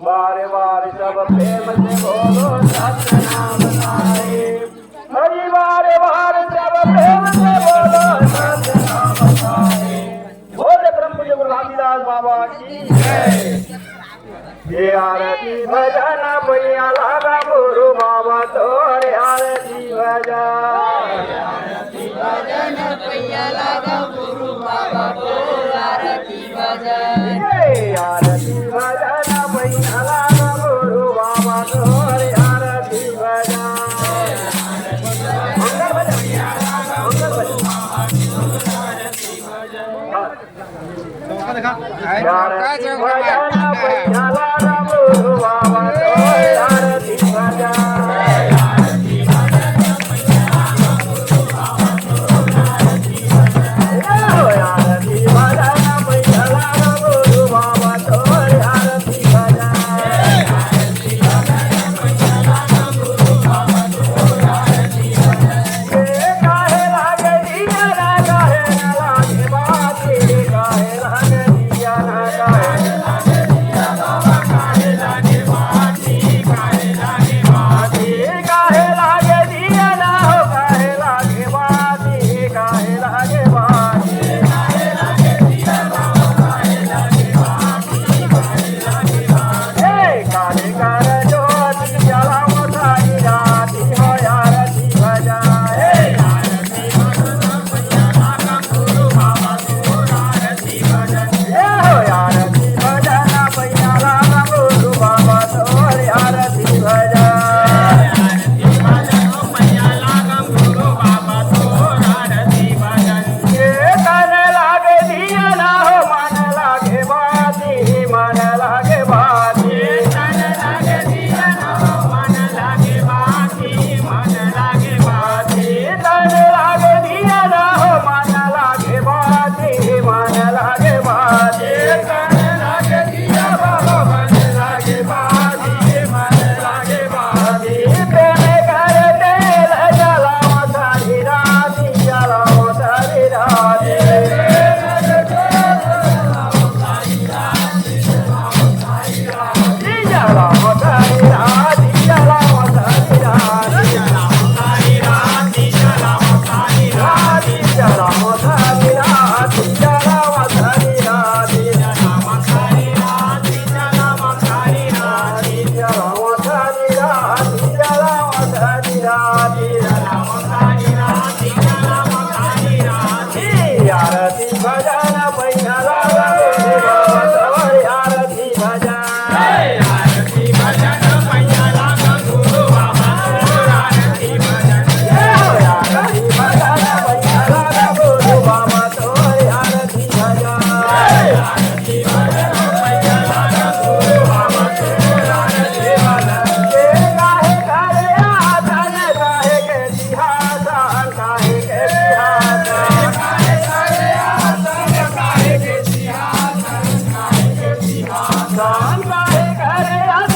बारे बारे सब प्रेम से बोलो सत्य नाम साहिब। हरि बारे बारे सब प्रेम से बोलो सत्य नाम साहिब। बोले ब्रह्म पूज्य गुरु रामदास बाबा की जय। ये आरती भजन पैया लगा गुरु बाबा तोरे आरती भजन। आरती भजन पैया लगा गुरु बाबा तोरे आरती भजन। आरती भजन पैया लगा गुरु बाबा तोरे आरती भजन। मंगल भजन आरती भजन पैया लगा गुरु बाबा तोरे आरती भजन। काहे करे